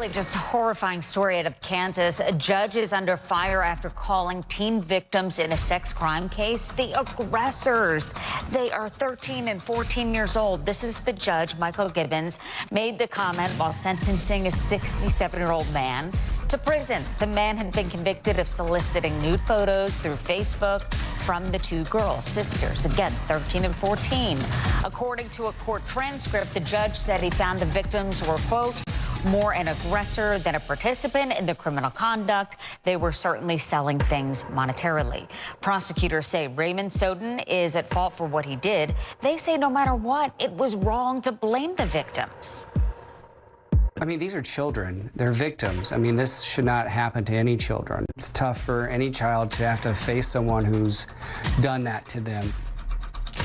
Really just a horrifying story out of Kansas. A judge is under fire after calling teen victims in a sex crime case the aggressors. They are 13 and 14 years old. This is the judge, Michael Gibbons, made the comment while sentencing a 67-year-old man to prison. The man had been convicted of soliciting nude photos through Facebook from the two girls, sisters, again, 13 and 14. According to a court transcript, the judge said he found the victims were, quote, more an aggressor than a participant in the criminal conduct. They were certainly selling things monetarily. Prosecutors say Raymond Soden is at fault for what he did. They say no matter what, it was wrong to blame the victims. I mean, these are children. They're victims. I mean, this should not happen to any children. It's tough for any child to have to face someone who's done that to them.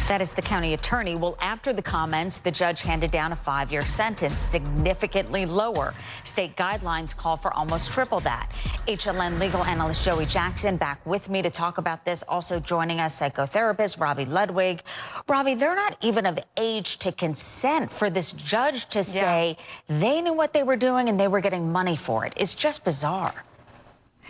That is the county attorney. Well, after the comments, the judge handed down a 5-year sentence, significantly lower. State guidelines call for almost triple that. HLN legal analyst Joey Jackson back with me to talk about this. Also joining us, psychotherapist Robi Ludwig. Robi, they're not even of age to consent for this judge to say they knew what they were doing and they were getting money for it. It's just bizarre.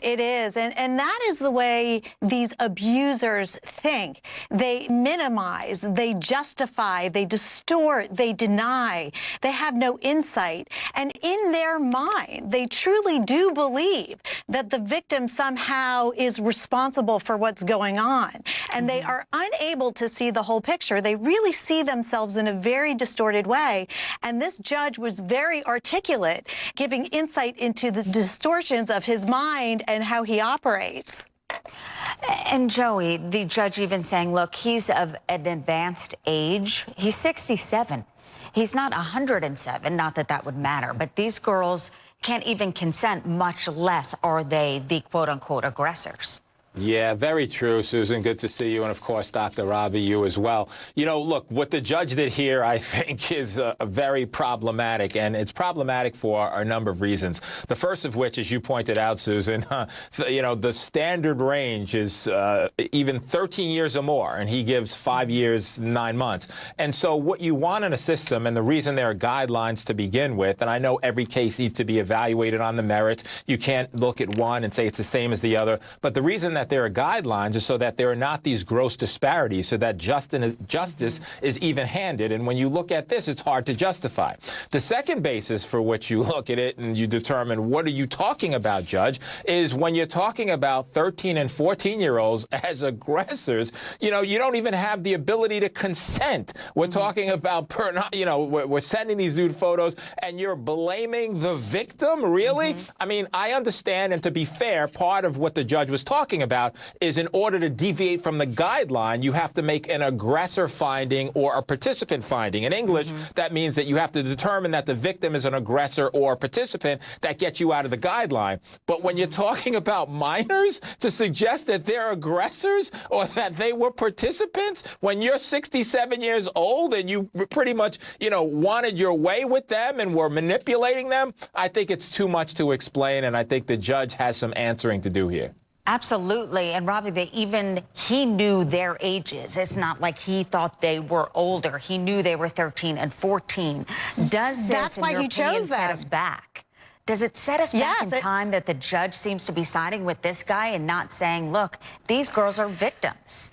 It is, and that is the way these abusers think. They minimize, they justify, they distort, they deny. They have no insight. And in their mind, they truly do believe that the victim somehow is responsible for what's going on. And they are unable to see the whole picture. They really see themselves in a very distorted way. And this judge was very articulate, giving insight into the distortions of his mind and how he operates. And Joey, the judge even saying, look, he's of an advanced age. He's 67. He's not 107. Not that that would matter. But these girls can't even consent, much less are they the quote-unquote aggressors. Yeah, very true, Susan. Good to see you. And, of course, Dr. Robi, you as well. You know, look, what the judge did here, I think, is very problematic. And it's problematic for a number of reasons. The first of which, as you pointed out, Susan, you know, the standard range is even 13 years or more. And he gives 5 years, 9 months. And so what you want in a system, and the reason there are guidelines to begin with, and I know every case needs to be evaluated on the merits. You can't look at one and say it's the same as the other. But the reason that there are guidelines is so that there are not these gross disparities, so that justice is even-handed. And when you look at this, it's hard to justify. The second basis for which you look at it and you determine what are you talking about, Judge, is when you're talking about 13 and 14-year-olds as aggressors, you know, you don't even have the ability to consent. We're talking about, you know, we're sending these nude photos and you're blaming the victim? Really? I mean, I understand, and to be fair, part of what the judge was talking about is in order to deviate from the guideline, you have to make an aggressor finding or a participant finding. In English, that means that you have to determine that the victim is an aggressor or a participant. That gets you out of the guideline. But when you're talking about minors, to suggest that they're aggressors or that they were participants, when you're 67 years old and you pretty much, you know, wanted your way with them and were manipulating them, I think it's too much to explain, and I think the judge has some answering to do here. Absolutely. And Robi, he knew their ages. It's not like he thought they were older. He knew they were 13 and 14. Does this, in your opinion, set us back? Does it set us back in time that the judge seems to be siding with this guy and not saying, look, these girls are victims?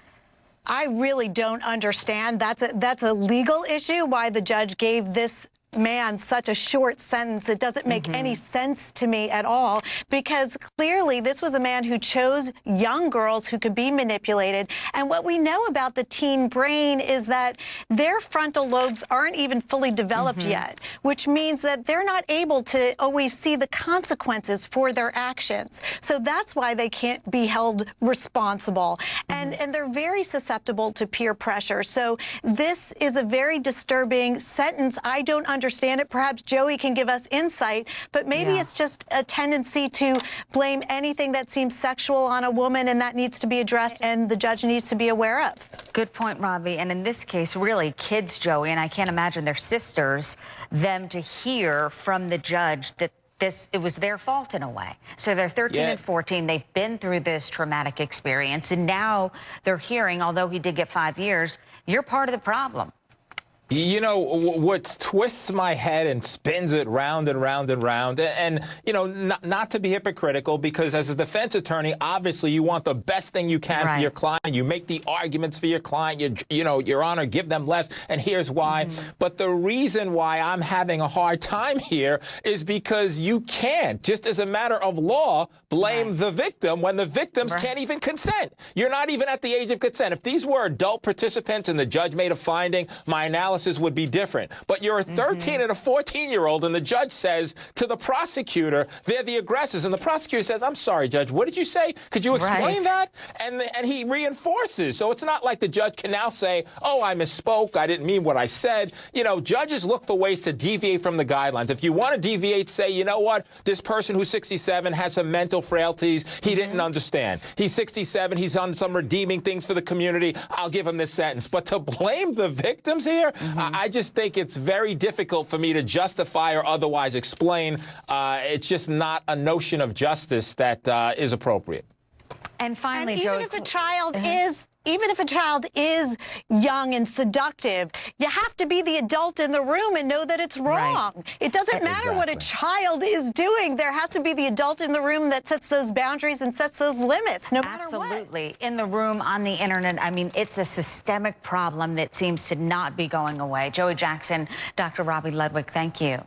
I really don't understand. That's a legal issue, why the judge gave this man such a short sentence. It doesn't make any sense to me at all, because clearly this was a man who chose young girls who could be manipulated. And what we know about the teen brain is that their frontal lobes aren't even fully developed yet, which means that they're not able to always see the consequences for their actions. So that's why they can't be held responsible. And they're very susceptible to peer pressure. So this is a very disturbing sentence. I don't understand it. Perhaps Joey can give us insight, but maybe it's just a tendency to blame anything that seems sexual on a woman, and that needs to be addressed and the judge needs to be aware of. Good point, Robi. And in this case, really, kids, Joey, and I can't imagine their sisters, them to hear from the judge that it was their fault in a way. So they're 13 and 14. They've been through this traumatic experience, and now they're hearing, although he did get 5 years, you're part of the problem. You know, what twists my head and spins it round and round and round, and you know, not to be hypocritical, because as a defense attorney, obviously you want the best thing you can for your client. You make the arguments for your client. You know, Your Honor, give them less, and here's why. But the reason why I'm having a hard time here is because you can't, just as a matter of law, blame the victim when the victims can't even consent. You're not even at the age of consent. If these were adult participants and the judge made a finding, my analysis would be different. But you're a 13 and a 14-year-old, and the judge says to the prosecutor, they're the aggressors. And the prosecutor says, I'm sorry, Judge, what did you say? Could you explain that? And he reinforces. So it's not like the judge can now say, oh, I misspoke. I didn't mean what I said. You know, judges look for ways to deviate from the guidelines. If you want to deviate, say, you know what? This person who's 67 has some mental frailties. He didn't understand. He's 67. He's done some redeeming things for the community. I'll give him this sentence. But to blame the victims here, I just think it's very difficult for me to justify or otherwise explain. It's just not a notion of justice that is appropriate. And finally, even Joey, if a child is even if a child is young and seductive, you have to be the adult in the room and know that it's wrong. It doesn't matter what a child is doing. There has to be the adult in the room that sets those boundaries and sets those limits, no matter what. Absolutely. In the room, on the internet, I mean, it's a systemic problem that seems to not be going away. Joey Jackson, Dr. Robi Ludwig, thank you.